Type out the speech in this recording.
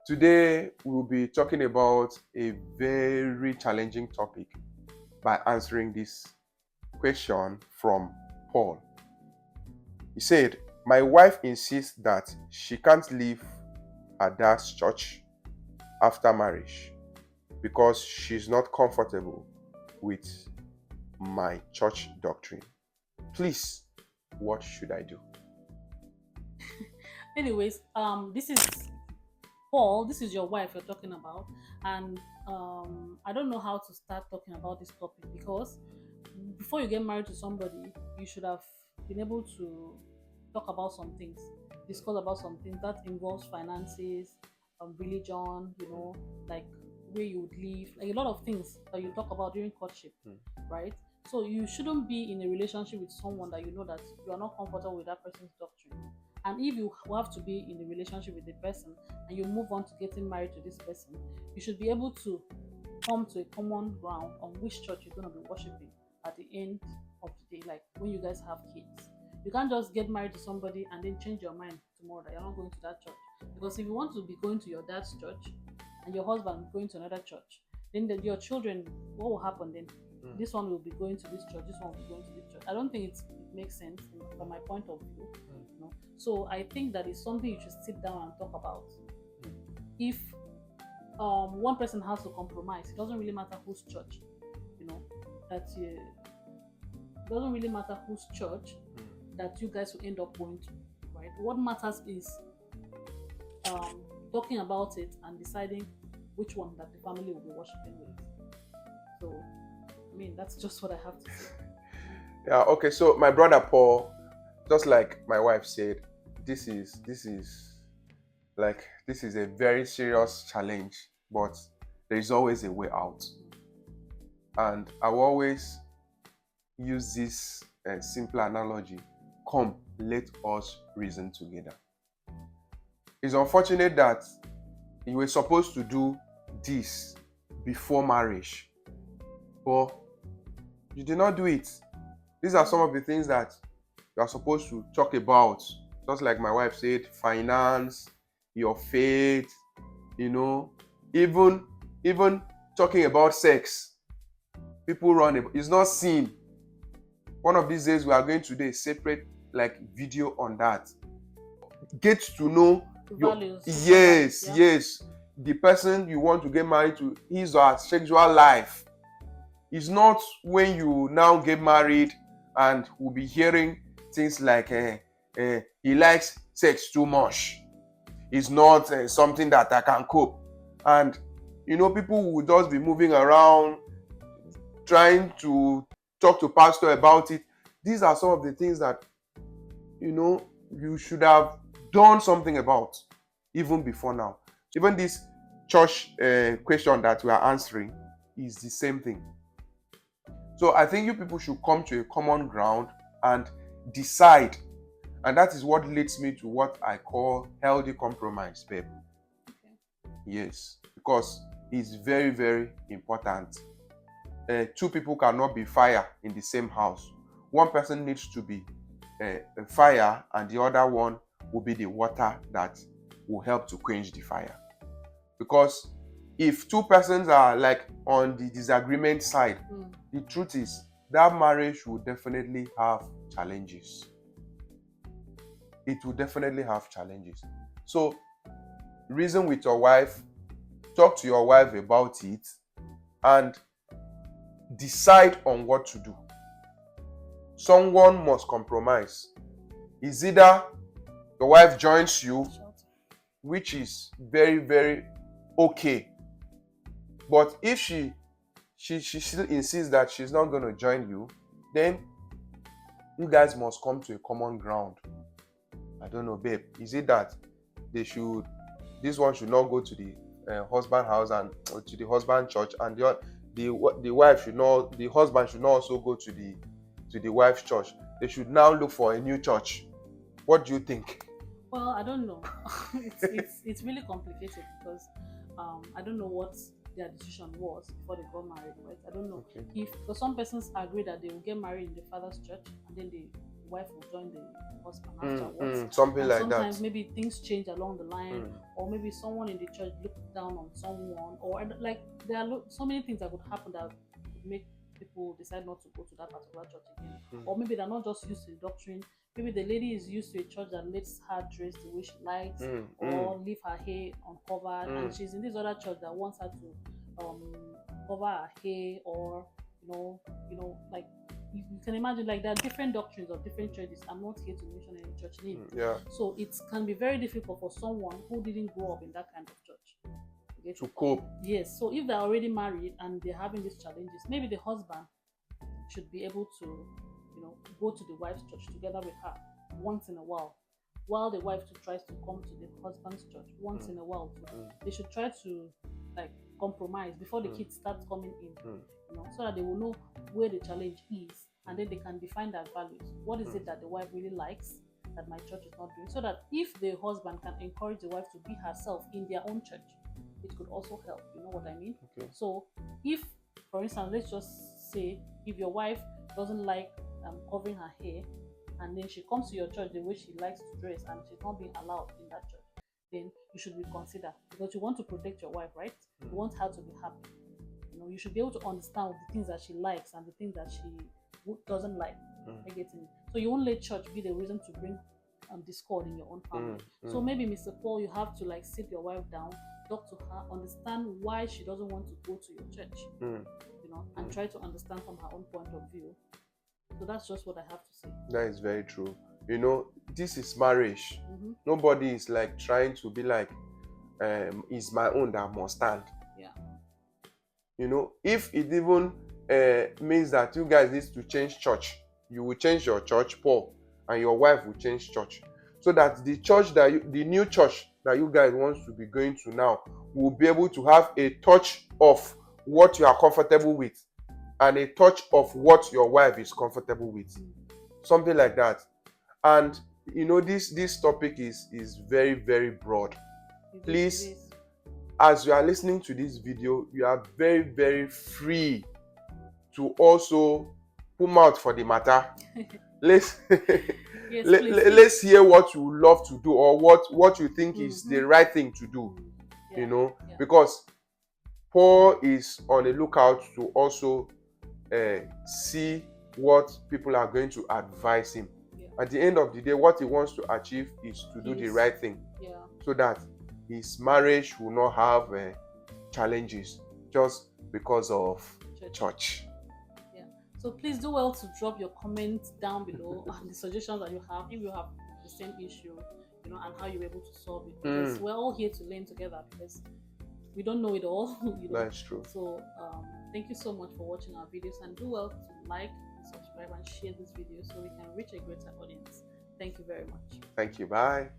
Today, we'll be talking about a very challenging topic by answering this question from Paul. He said, "My wife insists that she can't leave her dad's church after marriage because she's not comfortable with my church doctrine. Please, what should I do?" Anyways, this is Paul. This is your wife you're talking about, and I don't know how to start talking about this topic because before you get married to somebody, you should have been able to talk about some things, discuss about some things that involves finances, religion, like where you would live, like a lot of things that you talk about during courtship, right? So you shouldn't be in a relationship with someone that you know that you are not comfortable with that person's doctrine. And if you have to be in a relationship with the person and you move on to getting married to this person, you should be able to come to a common ground on which church you're going to be worshiping at the end of the day, like when you guys have kids. You can't just get married to somebody and then change your mind tomorrow that you're not going to that church. Because if you want to be going to your dad's church and your husband going to another church, then your children, what will happen then? This one will be going to this church, this one will be going to this church. I don't think it makes sense from my point of view. So I think that is something you should sit down and talk about. If one person has to compromise, it doesn't really matter whose church, that it doesn't really matter whose church that you guys will end up going to, right? What matters is talking about it and deciding which one that the family will be worshiping with. So, I mean, that's just what I have to say. Yeah, okay. So my brother Paul, just like my wife said, this is a very serious challenge, but there is always a way out. And I will always use this simple analogy: come, let us reason together. It's unfortunate that you were supposed to do this before marriage, but you did not do it. These are some of the things that you are supposed to talk about. Just like my wife said, finance, your faith, even talking about sex. People run it. It's not sin. One of these days we are going to do a separate video on that. Get to know your Values. yes, the person you want to get married to, his or her sexual life. It's not when you now get married and we'll be hearing things like he likes sex too much. It's not something that I can cope. And people will just be moving around trying to talk to pastor about it. These are some of the things that you should have done something about even before now. Even this church question that we are answering is the same thing. So I think you people should come to a common ground and decide. And that is what leads me to what I call healthy compromise, babe. Okay. Yes, because it's very, very important. Two people cannot be fire in the same house. One person needs to be a fire, and the other one will be the water that will help to quench the fire. Because if two persons are on the disagreement side, the truth is that marriage will definitely have challenges. It will definitely have challenges. So reason with your wife, talk to your wife about it, and decide on what to do. Someone must compromise. It's either your wife joins you, which is very, very okay. But if she still insists that she's not going to join you, then you guys must come to a common ground. I don't know, babe. Is it that this one should not go to the husband house and to the husband church, and the wife should not, the husband should not also go to the wife's church? They should now look for a new church. What do you think? Well, I don't know. it's really complicated because I don't know what their decision was before they got married, right? I don't know if, because some persons agree that they will get married in the father's church and then they wife will join the husband afterwards. Something And like sometimes that. maybe things change along the line, Mm, or maybe someone in the church looked down on someone, or like there are so many things that could happen that would make people decide not to go to that particular church again. Or maybe they're not just used to the doctrine. Maybe the lady is used to a church that lets her dress the way she likes, or leave her hair uncovered, and she's in this other church that wants her to cover her hair, or like you can imagine, like there are different doctrines of different churches. I'm not here to mention any church name. yeah. So it can be very difficult for someone who didn't grow up in that kind of church. Okay? To cope. Yes. So if they're already married and they're having these challenges, maybe the husband should be able to, go to the wife's church together with her once in a while the wife too tries to come to the husband's church once in a while too. They should try to like compromise before the kids start coming in, so that they will know where the challenge is, and then they can define their values. What is it that the wife really likes that my church is not doing? So that if the husband can encourage the wife to be herself in their own church, it could also help. You know what I mean? Okay. So if, for instance, let's just say if your wife doesn't like covering her hair, and then she comes to your church the way she likes to dress, and she's not being allowed in that church, then you should reconsider, because you want to protect your wife, right? You want her to be happy. You should be able to understand the things that she likes and the things that she doesn't like. You're getting it? So you won't let church be the reason to bring discord in your own family. So maybe, Mr. Paul, you have to like sit your wife down, talk to her, understand why she doesn't want to go to your church, and try to understand from her own point of view. So that's just what I have to say. That is very true. This is marriage. Nobody is like trying to be like, it's my own that must stand. Yeah. If it even means that you guys need to change church, you will change your church, Paul, and your wife will change church, so that the church the new church that you guys want to be going to now will be able to have a touch of what you are comfortable with, and a touch of what your wife is comfortable with, something like that. And this topic is very, very broad. Please, as you are listening to this video, you are very, very free to also come out for the matter. Let's Yes, let's hear what you love to do, or what you think is the right thing to do. Yeah. Because Paul is on the lookout to also see what people are going to advise him. At the end of the day, what he wants to achieve is to do the right thing, so that his marriage will not have challenges just because of church. Yeah. So please do well to drop your comments down below on the suggestions that you have, if you have the same issue, and how you're able to solve it. Because we're all here to learn together, because we don't know it all. That's true. So thank you so much for watching our videos, and do well to like, subscribe, and share this video so we can reach a greater audience. Thank you very much. Thank you. Bye.